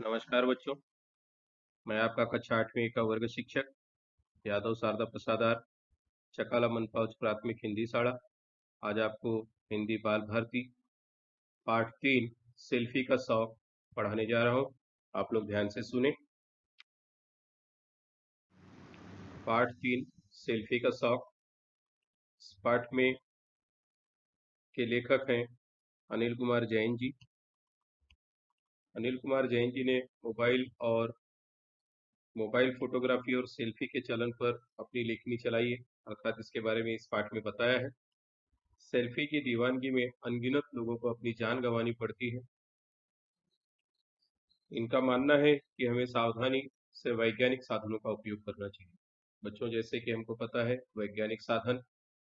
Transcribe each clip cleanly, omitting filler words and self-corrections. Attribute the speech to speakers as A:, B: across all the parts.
A: नमस्कार बच्चों। मैं आपका कक्षा 8वीं का वर्ग शिक्षक यादव शारदा प्रसादार, चकाला मनपा उच्च प्राथमिक हिंदी शाला आज आपको हिंदी बाल भारती पाठ 3 सेल्फी का शौक पढ़ाने जा रहा हूं। आप लोग ध्यान से सुने। पाठ 3 सेल्फी का शौक। इस पाठ में के लेखक हैं अनिल कुमार जैन जी। अनिल कुमार जैन जी ने मोबाइल फोटोग्राफी और सेल्फी के चलन पर अपनी लेखनी चलाई है, अर्थात इसके बारे में इस पाठ में बताया है। सेल्फी की दीवानगी में अनगिनत लोगों को अपनी जान गंवानी पड़ती है। इनका मानना है कि हमें सावधानी से वैज्ञानिक साधनों का उपयोग करना चाहिए। बच्चों, जैसे कि हमको पता है, वैज्ञानिक साधन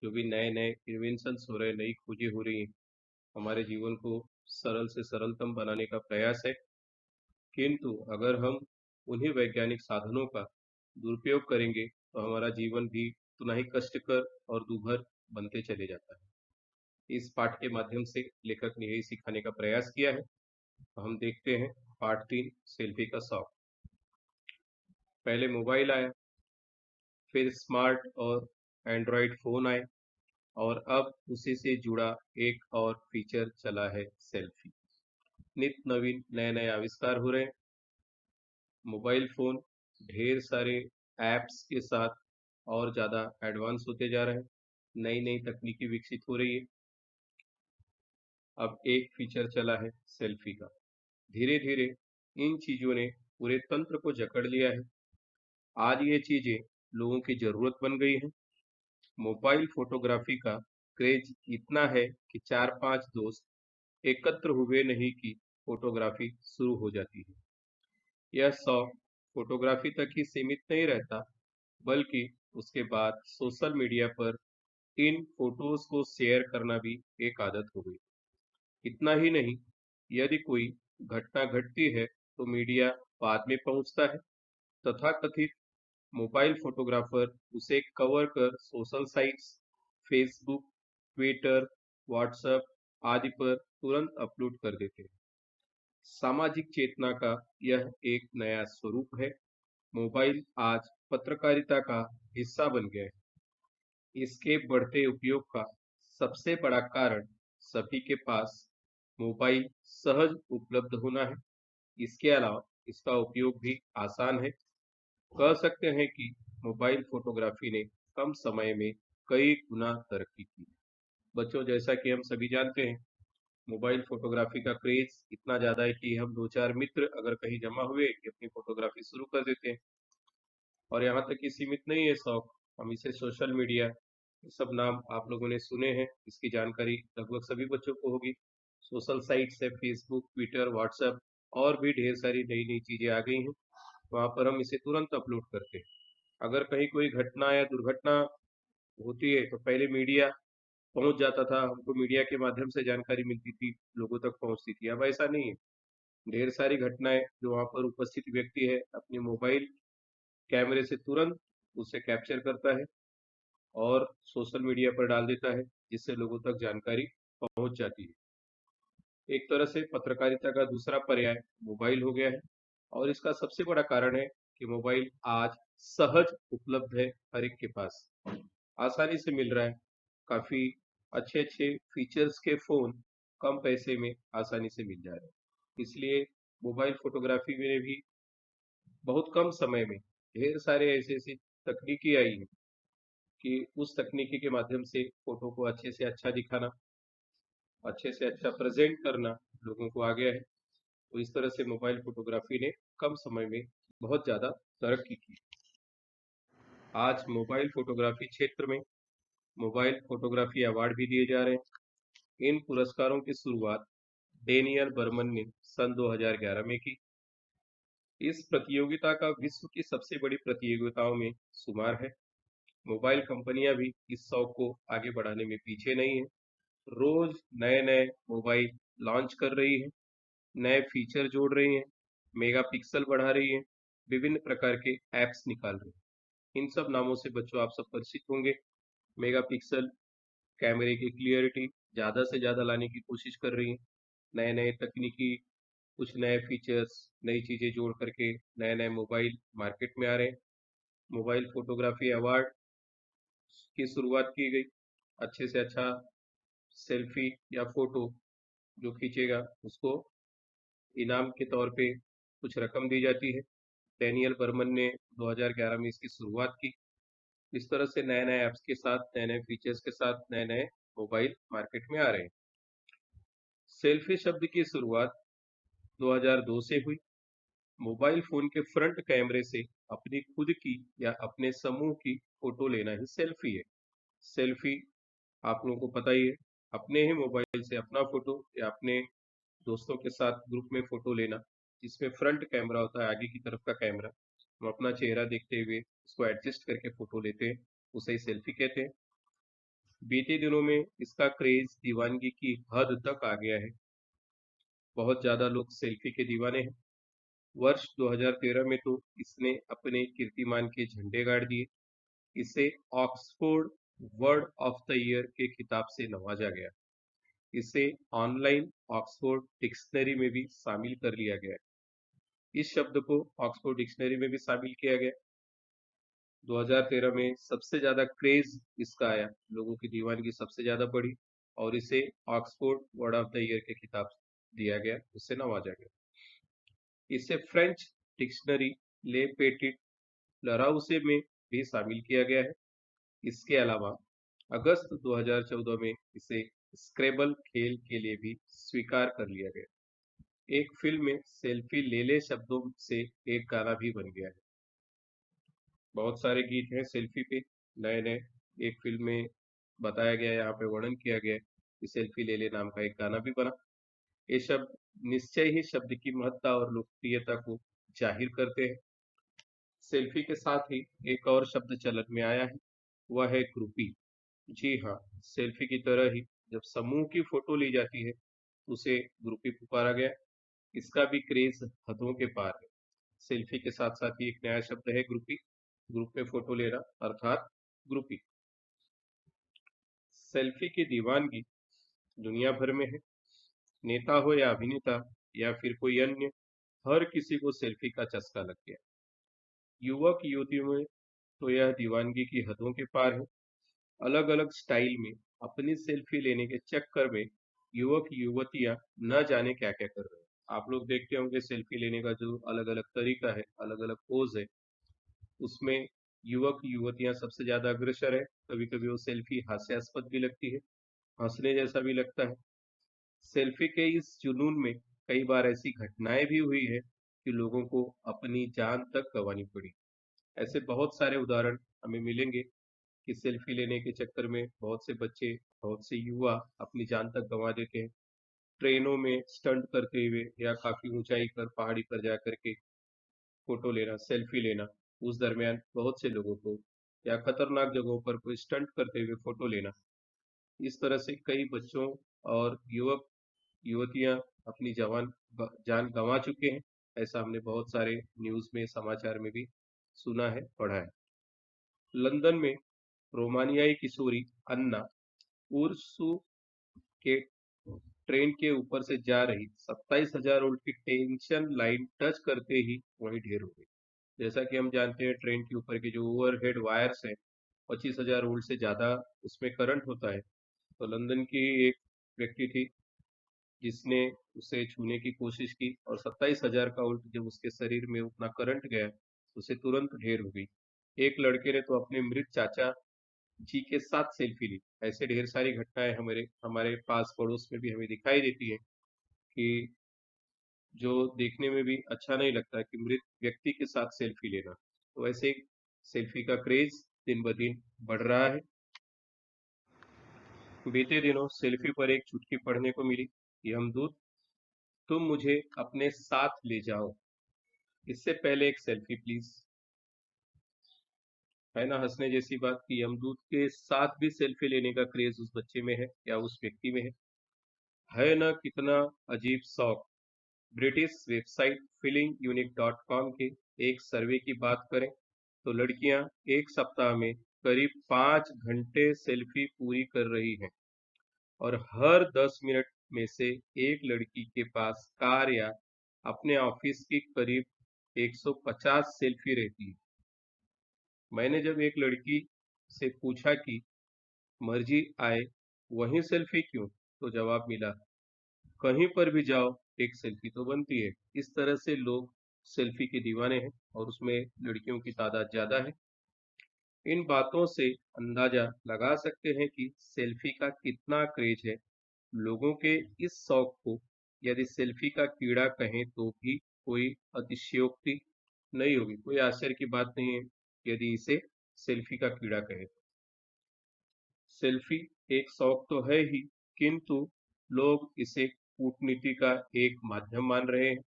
A: जो भी नए नए इन्वेंशंस हो रहे हैं, नई खोजें हो रही हैं, हमारे जीवन को सरल से सरलतम बनाने का प्रयास है। किंतु अगर हम उन्हीं वैज्ञानिक साधनों का दुरुपयोग करेंगे तो हमारा जीवन भी उतना ही कष्टकर और दुभर बनते चले जाता है। इस पाठ के माध्यम से लेखक ने यही सिखाने का प्रयास किया है। तो हम देखते हैं पार्ट 3 सेल्फी का शौक। पहले मोबाइल आया, फिर स्मार्ट और एंड्रॉयड फोन आए, और अब उसी से जुड़ा एक और फीचर चला है सेल्फी। नित नवीन नए नए आविष्कार हो रहे हैं। मोबाइल फोन ढेर सारे एप्स के साथ और ज़्यादा एडवांस होते जा रहे हैं। नई नई तकनीकी विकसित हो रही है। अब एक फीचर चला है सेल्फी का। धीरे धीरे इन चीज़ों ने पूरे तंत्र को जकड़ लिया है। आज ये चीज़ें लोगों की ज़रूरत बन गई हैं। मोबाइल फोटोग्राफी का क्रेज इतना है कि 4-5 दोस्त एकत्र हुए नहीं कि फोटोग्राफी शुरू हो जाती है। यह शौक फोटोग्राफी तक ही सीमित नहीं रहता, बल्कि उसके बाद सोशल मीडिया पर इन फोटोज को शेयर करना भी एक आदत हो गई। इतना ही नहीं, यदि कोई घटना घटती है तो मीडिया बाद में पहुंचता है। तथाकथित मोबाइल फोटोग्राफर उसे कवर कर social sites, Facebook, Twitter, WhatsApp आदि पर तुरंत अपलोड कर देते हैं। सामाजिक चेतना का यह एक नया स्वरूप है। मोबाइल आज पत्रकारिता का हिस्सा बन गया है। इसके बढ़ते उपयोग का सबसे बड़ा कारण सभी के पास मोबाइल सहज उपलब्ध होना है। इसके अलावा इसका उपयोग भी आसान है। कह सकते हैं कि मोबाइल फोटोग्राफी ने कम समय में कई गुना तरक्की की। बच्चों, जैसा कि हम सभी जानते हैं, मोबाइल फोटोग्राफी का क्रेज इतना ज़्यादा है कि हम 2-4 मित्र अगर कहीं जमा हुए कि अपनी फोटोग्राफी शुरू कर देते हैं। और यहाँ तक कि सीमित नहीं है शौक, हम इसे सोशल मीडिया, ये सब नाम आप लोगों ने सुने हैं, इसकी जानकारी लगभग सभी बच्चों को होगी। सोशल साइट्स है, फेसबुक, ट्विटर, व्हाट्सएप और भी ढेर सारी नई नई चीज़ें आ गई हैं। वहाँ पर हम इसे तुरंत अपलोड करते हैं। अगर कहीं कोई घटना या दुर्घटना होती है तो पहले मीडिया पहुंच जाता था, हमको मीडिया के माध्यम से जानकारी मिलती थी, लोगों तक पहुंचती थी। अब ऐसा नहीं है। ढेर सारी घटनाएं जो वहां पर उपस्थित व्यक्ति है अपने मोबाइल कैमरे से तुरंत उसे कैप्चर करता है और सोशल मीडिया पर डाल देता है, जिससे लोगों तक जानकारी पहुंच जाती है। एक तरह से पत्रकारिता का दूसरा पर्याय मोबाइल हो गया है। और इसका सबसे बड़ा कारण है कि मोबाइल आज सहज उपलब्ध है, हर एक के पास आसानी से मिल रहा है। काफी अच्छे अच्छे फीचर्स के फोन कम पैसे में आसानी से मिल जा रहे हैं। इसलिए मोबाइल फोटोग्राफी में भी बहुत कम समय में ढेर सारे ऐसे ऐसे तकनीकी आई है कि उस तकनीकी के माध्यम से फोटो को अच्छे से अच्छा दिखाना, अच्छे से अच्छा प्रेजेंट करना लोगों को आ गया है। तो इस तरह से मोबाइल फोटोग्राफी ने कम समय में बहुत ज़्यादा तरक्की की। आज मोबाइल फोटोग्राफी क्षेत्र में मोबाइल फोटोग्राफी अवार्ड भी दिए जा रहे हैं। इन पुरस्कारों की शुरुआत डेनियल बर्मन ने सन 2011 में की। इस प्रतियोगिता का विश्व की सबसे बड़ी प्रतियोगिताओं में शुमार है। मोबाइल कंपनियां भी इस शौक को आगे बढ़ाने में पीछे नहीं है। रोज नए नए मोबाइल लॉन्च कर रही है, नए फीचर जोड़ रही हैं, मेगापिक्सल बढ़ा रही हैं, विभिन्न प्रकार के ऐप्स निकाल रही हैं। इन सब नामों से बच्चों आप सब परिचित होंगे। मेगापिक्सल कैमरे की क्लियरिटी ज़्यादा से ज़्यादा लाने की कोशिश कर रही है। नए नए तकनीकी कुछ नए फीचर्स, नई चीजें जोड़ करके नए नए मोबाइल मार्केट में आ रहे हैं। मोबाइल फोटोग्राफी अवार्ड की शुरुआत की गई। अच्छे से अच्छा सेल्फी या फोटो जो खींचेगा उसको इनाम के तौर पे कुछ रकम दी जाती है। डैनियल बर्मन ने 2011 में इसकी शुरुआत की। इस तरह से नए नए ऐप्स के साथ, नए नए फीचर्स के साथ नए नए मोबाइल मार्केट में आ रहे हैं। सेल्फी शब्द की शुरुआत 2002 से हुई। मोबाइल फोन के फ्रंट कैमरे से अपनी खुद की या अपने समूह की फोटो लेना ही सेल्फी है। सेल्फी आप लोगों को पता ही है, अपने ही मोबाइल से अपना फोटो या अपने दोस्तों के साथ ग्रुप में फोटो लेना, जिसमें फ्रंट कैमरा होता है, आगे की तरफ का कैमरा। हम अपना चेहरा देखते हुए उसको एडजस्ट करके फोटो लेते हैं, उसे ही सेल्फी कहते हैं। बीते दिनों में इसका क्रेज दीवानगी की हद तक आ गया है। बहुत ज्यादा लोग सेल्फी के दीवाने हैं। वर्ष 2013 में तो इसने अपने कीर्तिमान के झंडे गाड़ दिए। इसे Oxford word of the year के खिताब से नवाजा गया। इसे ऑनलाइन ऑक्सफोर्ड डिक्शनरी में भी शामिल कर लिया गया। इस शब्द को ऑक्सफोर्ड डिक्शनरी में भी शामिल किया गया। 2013 में सबसे ज्यादा क्रेज इसका आया, लोगों की दीवानगी सबसे ज्यादा बढ़ी और इसे Oxford word of the year के खिताब दिया गया, उससे नवाजा गया। इसे फ्रेंच डिक्शनरी ले पेटिट लराउसे में भी शामिल किया गया है। इसके अलावा अगस्त 2014 में इसे स्क्रेबल खेल के लिए भी स्वीकार कर लिया गया। एक फिल्म में सेल्फी ले ले शब्दों से एक गाना भी बन गया है। बहुत सारे गीत हैं सेल्फी पे, नए नए। एक फिल्म में बताया गया है, यहाँ पे वर्णन किया गया है कि सेल्फी ले ले नाम का एक गाना भी बना। ये शब्द निश्चय ही शब्द की महत्ता और लोकप्रियता को जाहिर करते हैं। सेल्फी के साथ ही एक और शब्द चलन में आया है, वह है ग्रुपी। जी हाँ, सेल्फी की तरह ही जब समूह की फोटो ली जाती है उसे ग्रुपी पुकारा गया। इसका भी क्रेज हदों के पार है। सेल्फी के साथ साथ ही एक नया शब्द है ग्रुपी, ग्रुप में फोटो लेना अर्थात ग्रुपी। सेल्फी की दीवानगी दुनिया भर में है। नेता हो या अभिनेता या फिर कोई अन्य, हर किसी को सेल्फी का चस्का लग गया। युवक युवतियों में तो यह दीवानगी की हदों के पार है। अलग अलग स्टाइल में अपनी सेल्फी लेने के चक्कर में युवक युवतियां न जाने क्या क्या कर रहे हैं। आप लोग देखते होंगे सेल्फी लेने का जो अलग अलग तरीका है, अलग अलग पोज है, उसमें युवक युवतियां सबसे ज्यादा अग्रसर है। कभी कभी वो सेल्फी हास्यास्पद भी लगती है, हंसने जैसा भी लगता है। सेल्फी के इस जुनून में कई बार ऐसी घटनाएं भी हुई है कि लोगों को अपनी जान तक गंवानी पड़ी। ऐसे बहुत सारे उदाहरण हमें मिलेंगे कि सेल्फी लेने के चक्कर में बहुत से बच्चे, बहुत से युवा अपनी जान तक गंवा देते हैं। ट्रेनों में स्टंट करते हुए या काफी ऊंचाई पर, पहाड़ी पर जा करके फोटो लेना, सेल्फी लेना, उस दरमियान बहुत से लोगों को, या खतरनाक जगहों पर कोई स्टंट करते हुए फोटो लेना, इस तरह से कई बच्चों और युवक युवतियां अपनी जान गंवा चुके हैं। ऐसा हमने बहुत सारे न्यूज में, समाचार में भी सुना है, पढ़ा है। लंदन में रोमानियाई किशोरी अन्ना उर्सू के ट्रेन के ऊपर से जा रही 27,000 वोल्ट की टेंशन लाइन टच करते ही वहीं ढेर हो गई। जैसा कि हम जानते हैं ट्रेन के ऊपर के जो ओवरहेड वायर्स हैं, 25,000 वोल्ट से ज्यादा उसमें करंट होता है। तो लंदन की एक व्यक्ति थी जिसने उसे छूने की कोशिश की और 27,000 का वोल्ट जब उसके शरीर में उतना करंट गया, उसे तुरंत ढेर हो गई। एक लड़के ने तो अपने मृत चाचा जी के साथ सेल्फी ली। ऐसे ढेर सारी घटनाएं हमारे हमारे पास पड़ोस में भी हमें दिखाई देती है कि जो देखने में भी अच्छा नहीं लगता कि मृत व्यक्ति के साथ सेल्फी लेना। तो ऐसे सेल्फी का क्रेज दिन ब दिन बढ़ रहा है। बीते दिनों सेल्फी पर एक चुटकी पढ़ने को मिली, यमदूत तुम मुझे अपने साथ ले जाओ, इससे पहले एक सेल्फी प्लीज। है ना हंसने जैसी बात कि यमदूत के साथ भी सेल्फी लेने का क्रेज उस बच्चे में है या उस व्यक्ति में है ना कितना अजीब शौक। British website feeling unique dot com के एक सर्वे की बात करें तो लड़कियां एक सप्ताह में करीब 5 घंटे सेल्फी पूरी कर रही हैं और हर 10 मिनट में से एक लड़की के पास कार या अपने ऑफिस की करीब 150 सेल्फी रहती है। मैंने जब एक लड़की से पूछा कि मर्जी आए वहीं सेल्फी क्यों, तो जवाब मिला, कहीं पर भी जाओ एक सेल्फी तो बनती है। इस तरह से लोग सेल्फी के दीवाने हैं और उसमें लड़कियों की तादाद ज्यादा है। इन बातों से अंदाजा लगा सकते हैं कि सेल्फी का कितना क्रेज है। लोगों के इस शौक को यदि सेल्फी का कीड़ा कहें तो भी कोई अतिशयोक्ति नहीं होगी, कोई आश्चर्य की बात नहीं है यदि इसे सेल्फी का कीड़ा कहे। सेल्फी एक शौक तो है ही, किंतु लोग इसे कूटनीति का एक माध्यम मान रहे हैं।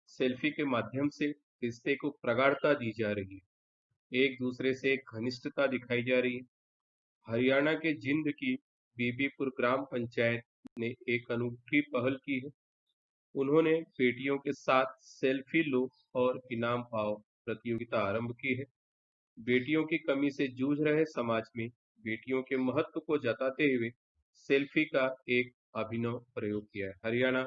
A: सेल्फी के माध्यम से रिश्ते को प्रगाढ़ता दी जा रही है, एक दूसरे से घनिष्ठता दिखाई जा रही है। हरियाणा के जिंद की बीबीपुर ग्राम पंचायत ने एक अनूठी पहल की है। उन्होंने बेटियों के साथ सेल्फी लो और इनाम पाओ प्रतियोगिता आरंभ की है। बेटियों की कमी से जूझ रहे समाज में बेटियों के महत्व को जताते हुए सेल्फी का एक अभिनव प्रयोग किया है। हरियाणा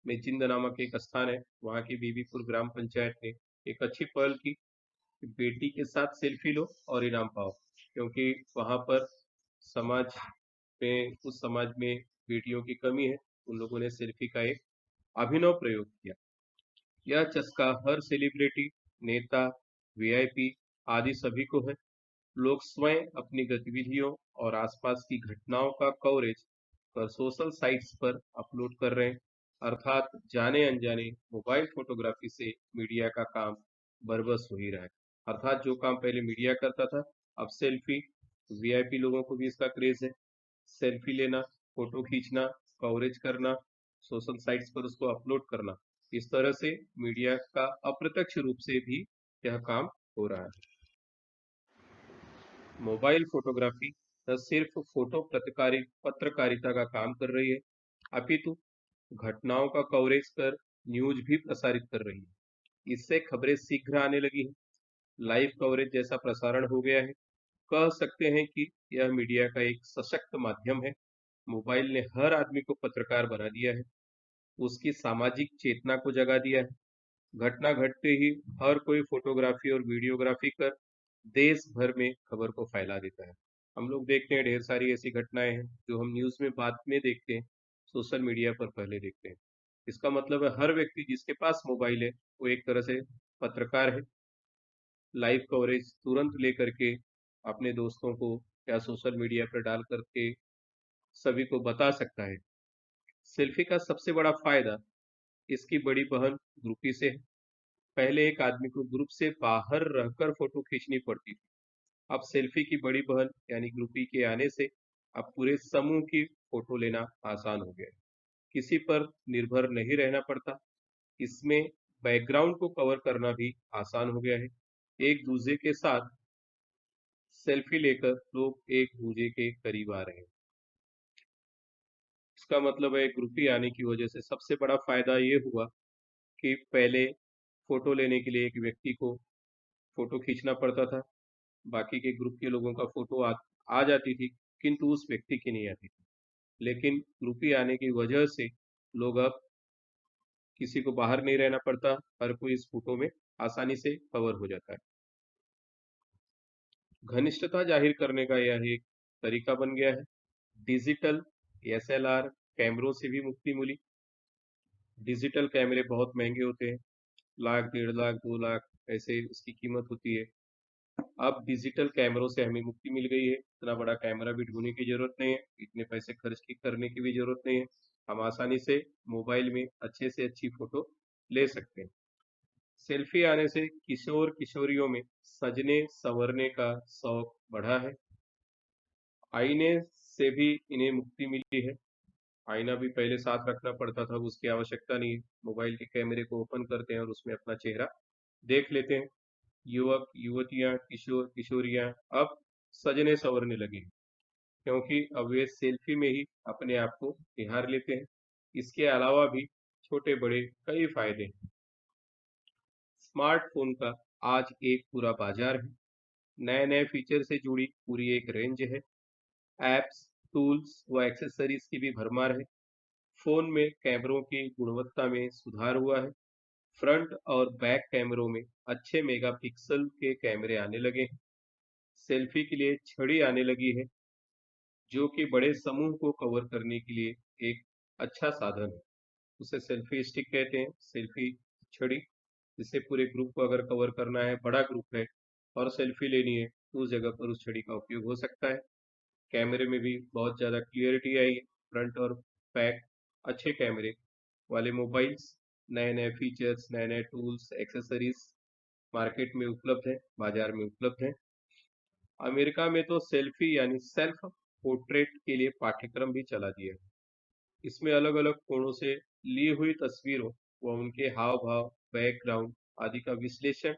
A: में जिंद नामक एक स्थान है, वहाँ की बीबीपुर ग्राम पंचायत ने एक अच्छी पहल की कि बेटी के साथ सेल्फी लो और इनाम पाओ, क्योंकि वहाँ पर समाज उस समाज में बेटियों की कमी है। उन लोगों ने सेल्फी का एक अभिनव प्रयोग किया। यह चस्का हर सेलिब्रिटी, नेता, वीआईपी आदि सभी को है। लोग स्वयं अपनी गतिविधियों और आसपास की घटनाओं का कवरेज कर सोशल साइट्स पर अपलोड कर रहे हैं। अर्थात जाने अनजाने मोबाइल फोटोग्राफी से मीडिया का काम बरबस हो ही रहा है। अर्थात जो काम पहले मीडिया करता था, अब सेल्फी, वीआईपी लोगों को भी इसका क्रेज है। सेल्फी लेना, फोटो खींचना, कवरेज करना, सोशल साइट्स पर उसको अपलोड करना, इस तरह से मीडिया का अप्रत्यक्ष रूप से भी यह काम हो रहा है। मोबाइल फोटोग्राफी न सिर्फ फोटो पत्रकारिता का काम कर रही है, अपितु घटनाओं का कवरेज कर न्यूज भी प्रसारित कर रही है। इससे खबरें शीघ्र आने लगी है, लाइव कवरेज जैसा प्रसारण हो गया है। कह सकते हैं कि यह मीडिया का एक सशक्त माध्यम है। मोबाइल ने हर आदमी को पत्रकार बना दिया है, उसकी सामाजिक चेतना को जगा दिया है। घटना घटते ही हर कोई फोटोग्राफी और वीडियोग्राफी कर देश भर में खबर को फैला देता है। हम लोग देखते हैं ढेर सारी ऐसी घटनाएं हैं जो हम न्यूज में बाद में देखते हैं, सोशल मीडिया पर पहले देखते हैं। इसका मतलब है हर व्यक्ति जिसके पास मोबाइल है वो एक तरह से पत्रकार है। लाइव कवरेज तुरंत लेकर के अपने दोस्तों को या सोशल मीडिया पर डाल करके सभी को बता सकता है। सेल्फी का सबसे बड़ा फायदा इसकी बड़ी बहन ग्रुपी से है। पहले एक आदमी को ग्रुप से बाहर रहकर फोटो खींचनी पड़ती थी, अब सेल्फी की बड़ी बहन यानी ग्रुपी के आने से अब पूरे समूह की फोटो लेना आसान हो गया है। किसी पर निर्भर नहीं रहना पड़ता। इसमें बैकग्राउंड को कवर करना भी आसान हो गया है। एक दूसरे के साथ सेल्फी लेकर लोग एक दूसरे के करीब आ रहे हैं। इसका मतलब है ग्रुपी आने की वजह से सबसे बड़ा फायदा ये हुआ कि पहले फोटो लेने के लिए एक व्यक्ति को फोटो खींचना पड़ता था, बाकी के ग्रुप के लोगों का फोटो आ जाती थी, किंतु उस व्यक्ति की नहीं आती थी। लेकिन ग्रुपी आने की वजह से लोग अब किसी को बाहर नहीं रहना पड़ता, हर कोई इस फोटो में आसानी से कवर हो जाता है। घनिष्ठता जाहिर करने का यह एक तरीका बन गया है। डिजिटल एसएलआर कैमरों से भी मुक्ति मिली। डिजिटल कैमरे बहुत महंगे होते हैं, लाख, 1.5 लाख, 2 लाख ऐसे उसकी कीमत होती है। अब डिजिटल कैमरों से हमें मुक्ति मिल गई है, इतना बड़ा कैमरा भी ढूंढने की जरूरत नहीं है, इतने पैसे खर्च की करने की भी जरूरत नहीं है। हम आसानी से मोबाइल में अच्छे से अच्छी फोटो ले सकते हैं। सेल्फी आने से किशोर किशोरियों में सजने संवरने का शौक बढ़ा है। आईने से भी इन्हें मुक्ति मिली है। आईना भी पहले साथ रखना पड़ता था, उसकी आवश्यकता नहीं है। मोबाइल के कैमरे को ओपन करते हैं और उसमें अपना चेहरा देख लेते हैं। युवक युवतियां, किशोर किशोरियां अब सजने संवरने लगे हैं, क्योंकि अब वे सेल्फी में ही अपने आप को निहार लेते हैं। इसके अलावा भी छोटे बड़े कई फायदे हैं। स्मार्टफोन का आज एक पूरा बाजार है, नए नए फीचर से जुड़ी पूरी एक रेंज है। एप्स, टूल्स व एक्सेसरीज की भी भरमार है। फोन में कैमरों की गुणवत्ता में सुधार हुआ है। फ्रंट और बैक कैमरों में अच्छे मेगापिक्सल के कैमरे आने लगे हैं। सेल्फी के लिए छड़ी आने लगी है, जो कि बड़े समूह को कवर करने के लिए एक अच्छा साधन है। उसे सेल्फी स्टिक कहते हैं, सेल्फी छड़ी। जिससे पूरे ग्रुप को अगर कवर करना है, बड़ा ग्रुप है और सेल्फी लेनी है, तो उस जगह पर उस छड़ी का उपयोग हो सकता है। कैमरे में भी बहुत ज़्यादा क्लियरिटी आई है। फ्रंट और बैक अच्छे कैमरे वाले मोबाइल्स, नए नए फीचर्स, नए नए टूल्स, एक्सेसरीज मार्केट में उपलब्ध है, बाजार में उपलब्ध है। अमेरिका में तो सेल्फी यानी सेल्फ पोर्ट्रेट के लिए पाठ्यक्रम भी चला दिया है। इसमें अलग अलग कोणों से ली हुई तस्वीरों व उनके हाव भाव, बैकग्राउंड आदि का विश्लेषण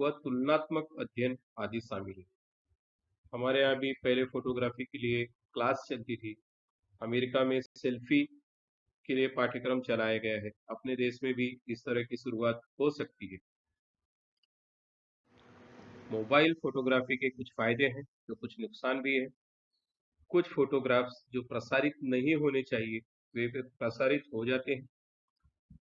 A: व तुलनात्मक अध्ययन आदि शामिल है। हमारे यहाँ भी पहले फोटोग्राफी के लिए क्लास चलती थी। अमेरिका में सेल्फी के लिए पाठ्यक्रम चलाया गया है। अपने देश में भी इस तरह की शुरुआत हो सकती है। मोबाइल फोटोग्राफी के कुछ फायदे हैं तो कुछ नुकसान भी है। कुछ फोटोग्राफ्स जो प्रसारित नहीं होने चाहिए वे भी प्रसारित हो जाते हैं।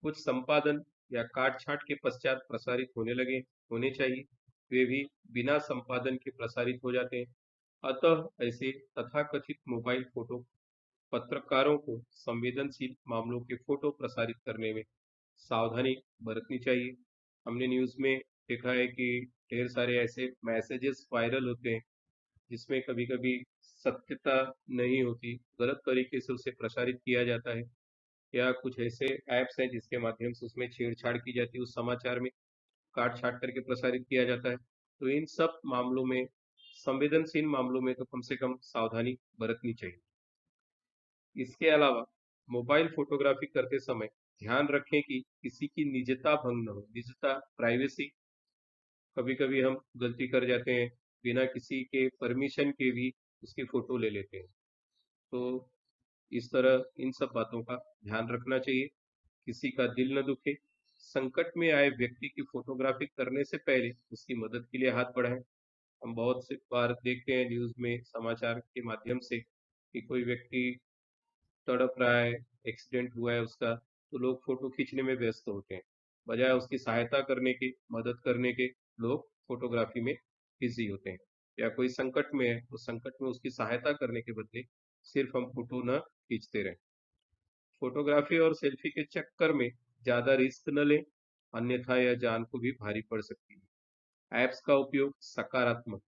A: कुछ संपादन या काट छाट के पश्चात प्रसारित होने चाहिए, वे भी बिना संपादन के प्रसारित हो जाते हैं। अतः ऐसे तथाकथित मोबाइल फोटो पत्रकारों को संवेदनशील मामलों के फोटो प्रसारित करने में सावधानी बरतनी चाहिए। हमने न्यूज़ में देखा है कि ढेर सारे ऐसे मैसेजेस वायरल होते हैं जिसमें कभी-कभी सत्यता नहीं होती, गलत तरीके से उसे प्रसारित किया जाता है, या कुछ ऐसे ऐप्स हैं जिसके माध्यम से उसमें छेड़छाड़ की जाती है, उस समाचार में काट-छाँट करके प्रसारित किया जाता है। तो इन सब मामलों में, संवेदनशील मामलों में तो कम से कम सावधानी बरतनी चाहिए। इसके अलावा मोबाइल फोटोग्राफी करते समय ध्यान रखें कि किसी की निजता भंग न हो। निजता, प्राइवेसी, कभी-कभी हम गलती कर जाते हैं, बिना किसी के परमिशन के भी उसकी फोटो ले लेते हैं। तो इस तरह इन सब बातों का ध्यान रखना चाहिए। किसी का दिल न दुखे। संकट में आए व्यक्ति की फोटोग्राफी करने से पहले उसकी मदद के लिए हाथ बढ़ाएं। हम बहुत से बार देखते हैं न्यूज़ में, समाचार के माध्यम से, कि कोई व्यक्ति तड़प रहा है, एक्सीडेंट हुआ है उसका, तो लोग फोटो खींचने में व्यस्त होते हैं। बजाय उसकी सहायता करने के, मदद करने के, लोग फोटोग्राफी में बिजी होते हैं। या कोई संकट में है, तो संकट में उसकी सहायता करने के बदले सिर्फ हम फोटो न खींचते रहें। फोटोग्राफी और सेल्फी के चक्कर में ज्यादा रिस्क न लें, अन्यथा यह जान को भी भारी पड़ सकती है। ऐप्स का उपयोग सकारात्मक,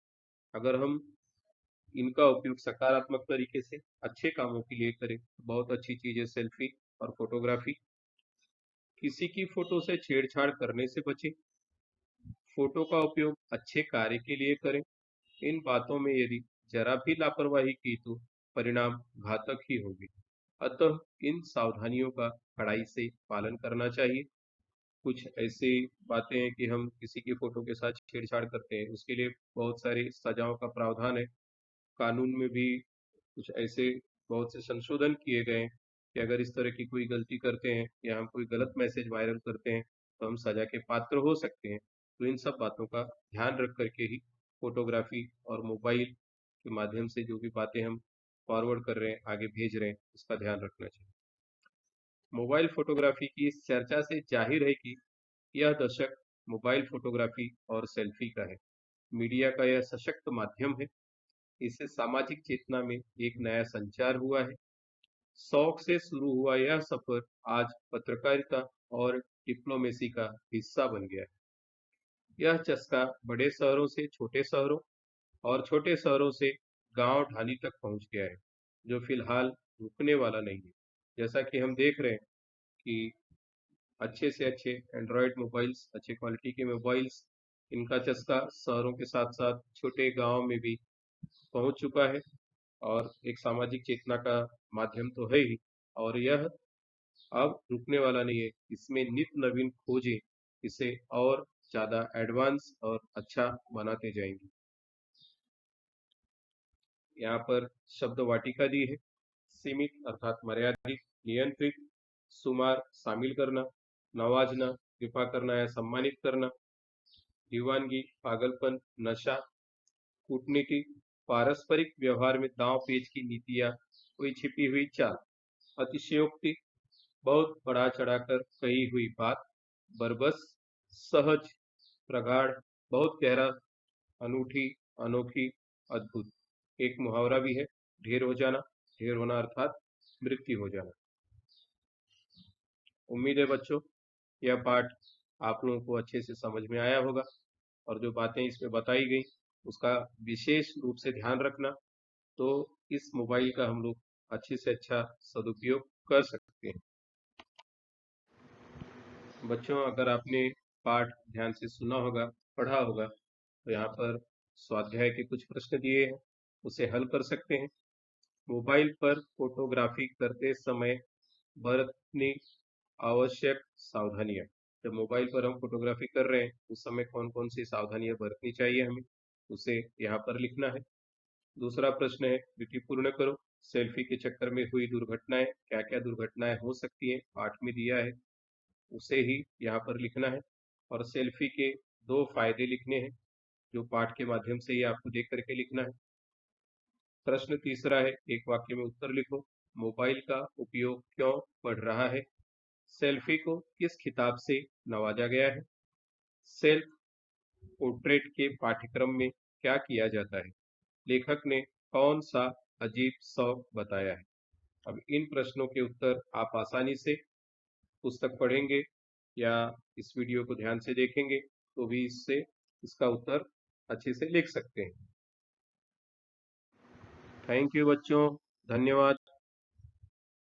A: अगर हम इनका उपयोग सकारात्मक तरीके से अच्छे कामों के लिए करें तो बहुत अच्छी चीज है सेल्फी और फोटोग्राफी। किसी की फोटो से छेड़छाड़ करने से बचें। फोटो का उपयोग अच्छे कार्य के लिए करें। इन बातों में यदि जरा भी लापरवाही की तो परिणाम घातक ही होंगे। अतः इन सावधानियों का कड़ाई से पालन करना चाहिए। कुछ ऐसी बातें हैं कि हम किसी की फोटो के साथ छेड़छाड़ करते हैं, उसके लिए बहुत सारी सजाओं का प्रावधान है। कानून में भी कुछ ऐसे बहुत से संशोधन किए गए हैं कि अगर इस तरह की कोई गलती करते हैं या हम कोई गलत मैसेज वायरल करते हैं तो हम सजा के पात्र हो सकते हैं। तो इन सब बातों का ध्यान रख करके ही फोटोग्राफी और मोबाइल के माध्यम से जो भी बातें हम फॉरवर्ड कर रहे हैं, आगे भेज रहे हैं, उसका ध्यान रखना चाहिए। मोबाइल फोटोग्राफी की इस चर्चा से जाहिर है कि यह दशक मोबाइल फोटोग्राफी और सेल्फी का है। मीडिया का यह सशक्त माध्यम है। इससे सामाजिक चेतना में एक नया संचार हुआ है। शौक से शुरू हुआ यह सफर आज पत्रकारिता और डिप्लोमेसी का हिस्सा बन गया है। यह चस्का बड़े शहरों से छोटे शहरों और छोटे शहरों से गांव ढाली तक पहुंच गया है, जो फिलहाल रुकने वाला नहीं है। जैसा कि हम देख रहे हैं कि अच्छे से अच्छे एंड्रॉयड मोबाइल्स, अच्छे क्वालिटी के मोबाइल्स, इनका चस्का शहरों के साथ साथ छोटे गांव में भी पहुंच चुका है और एक सामाजिक चेतना का माध्यम तो है ही। और यह अब रुकने वाला नहीं है। इसमें नित नवीन खोजें इसे और ज्यादा एडवांस और अच्छा बनाते जाएंगी। यहाँ पर शब्द वाटिका दी है। सीमित अर्थात मर्यादित, नियंत्रित, सुमार शामिल करना, नवाजना, कृपा करना या सम्मानित करना, दीवानगी, पागलपन, नशा, कूटनीति, पारस्परिक व्यवहार में दांव पेच की नीतियां, कोई छिपी हुई चाल, अतिशयोक्ति, बहुत बढ़ा चढ़ाकर कही हुई बात, बरबस, सहज, प्रगाढ़, बहुत गहरा, अनूठी, अनोखी, अद्भुत। एक मुहावरा भी है, ढेर हो जाना। ढेर होना अर्थात मृत्यु हो जाना। उम्मीद है बच्चों यह पाठ आप लोगों को अच्छे से समझ में आया होगा, और जो बातें इसमें बताई गई उसका विशेष रूप से ध्यान रखना, तो इस मोबाइल का हम लोग अच्छे से अच्छा सदुपयोग कर सकते हैं। बच्चों अगर आपने पाठ ध्यान से सुना होगा, पढ़ा होगा, तो यहाँ पर स्वाध्याय के कुछ प्रश्न दिए हैं, उसे हल कर सकते हैं। मोबाइल पर फोटोग्राफी करते समय बरतनी आवश्यक सावधानियां। जब मोबाइल पर हम फोटोग्राफी कर रहे हैं उस समय कौन कौन सी सावधानियां बरतनी चाहिए हमें, उसे यहाँ पर लिखना है। दूसरा प्रश्न है, विधि पूर्ण करो। सेल्फी के चक्कर में हुई दुर्घटनाएं, क्या क्या दुर्घटनाएं हो सकती हैं, पाठ में दिया है, उसे ही यहाँ पर लिखना है। और सेल्फी के दो फायदे लिखने हैं, जो पाठ के माध्यम से ही आपको देख करके लिखना है। प्रश्न तीसरा है, एक वाक्य में उत्तर लिखो। मोबाइल का उपयोग क्यों बढ़ रहा है? सेल्फी को किस खिताब से नवाजा गया है? सेल्फ पोर्ट्रेट के पाठ्यक्रम में क्या किया जाता है? लेखक ने कौन सा अजीब शौक बताया है? अब इन प्रश्नों के उत्तर आप आसानी से पुस्तक पढ़ेंगे या इस वीडियो को ध्यान से देखेंगे तो भी इससे इसका उत्तर अच्छे से लिख सकते हैं। थैंक यू बच्चों, धन्यवाद।